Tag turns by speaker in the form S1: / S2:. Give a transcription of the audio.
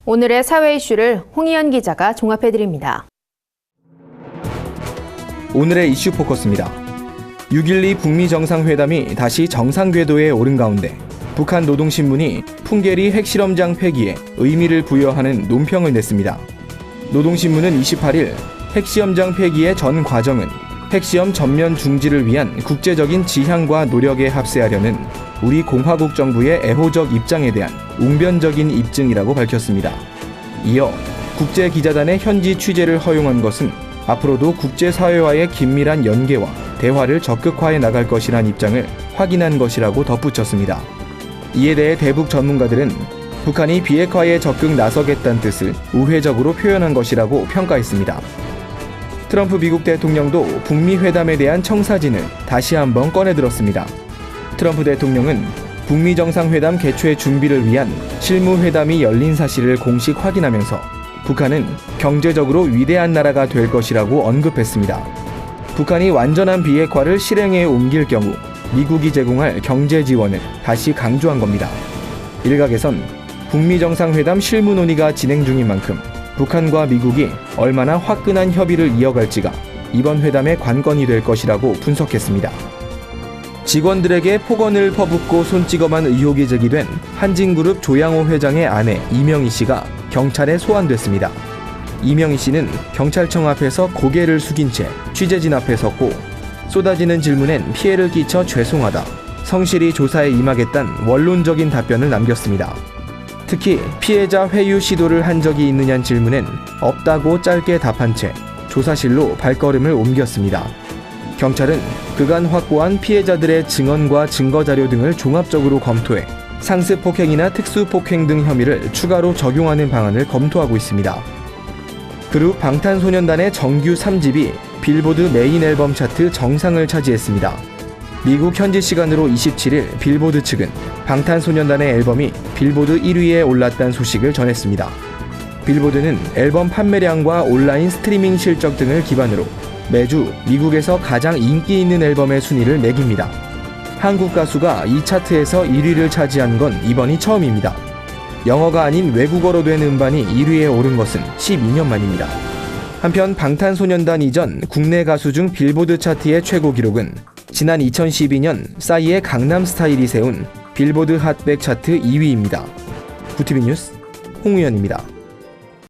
S1: 오늘의 사회 이슈를 홍희연 기자가 종합해드립니다.
S2: 오늘의 이슈 포커스입니다. 6.12 북미 정상회담이 다시 정상 궤도에 오른 가운데 북한 노동신문이 풍계리 핵실험장 폐기에 의미를 부여하는 논평을 냈습니다. 노동신문은 28일 핵시험장 폐기의 전 과정은 핵시험 전면 중지를 위한 국제적인 지향과 노력에 합세하려는 우리 공화국 정부의 애호적 입장에 대한 웅변적인 입증이라고 밝혔습니다. 이어 국제기자단의 현지 취재를 허용한 것은 앞으로도 국제사회와의 긴밀한 연계와 대화를 적극화해 나갈 것이란 입장을 확인한 것이라고 덧붙였습니다. 이에 대해 대북 전문가들은 북한이 비핵화에 적극 나서겠다는 뜻을 우회적으로 표현한 것이라고 평가했습니다. 트럼프 미국 대통령도 북미 회담에 대한 청사진을 다시 한번 꺼내들었습니다. 트럼프 대통령은 북미 정상회담 개최 준비를 위한 실무회담이 열린 사실을 공식 확인하면서 북한은 경제적으로 위대한 나라가 될 것이라고 언급했습니다. 북한이 완전한 비핵화를 실행에 옮길 경우 미국이 제공할 경제 지원을 다시 강조한 겁니다. 일각에선 북미 정상회담 실무 논의가 진행 중인 만큼 북한과 미국이 얼마나 화끈한 협의를 이어갈지가 이번 회담의 관건이 될 것이라고 분석했습니다. 직원들에게 폭언을 퍼붓고 손찌검한 의혹이 제기된 한진그룹 조양호 회장의 아내 이명희 씨가 경찰에 소환됐습니다. 이명희 씨는 경찰청 앞에서 고개를 숙인 채 취재진 앞에 섰고 쏟아지는 질문엔 피해를 끼쳐 죄송하다, 성실히 조사에 임하겠다는 원론적인 답변을 남겼습니다. 특히 피해자 회유 시도를 한 적이 있느냐는 질문엔 없다고 짧게 답한 채 조사실로 발걸음을 옮겼습니다. 경찰은 그간 확보한 피해자들의 증언과 증거자료 등을 종합적으로 검토해 상습폭행이나 특수폭행 등 혐의를 추가로 적용하는 방안을 검토하고 있습니다. 그룹 방탄소년단의 정규 3집이 빌보드 메인 앨범 차트 정상을 차지했습니다. 미국 현지 시간으로 27일 빌보드 측은 방탄소년단의 앨범이 빌보드 1위에 올랐다는 소식을 전했습니다. 빌보드는 앨범 판매량과 온라인 스트리밍 실적 등을 기반으로 매주 미국에서 가장 인기 있는 앨범의 순위를 매깁니다. 한국 가수가 이 차트에서 1위를 차지한 건 이번이 처음입니다. 영어가 아닌 외국어로 된 음반이 1위에 오른 것은 12년 만입니다. 한편 방탄소년단 이전 국내 가수 중 빌보드 차트의 최고 기록은 지난 2012년 싸이의 강남스타일이 세운 빌보드 핫100 차트 2위입니다. 구티비 뉴스 홍우연입니다.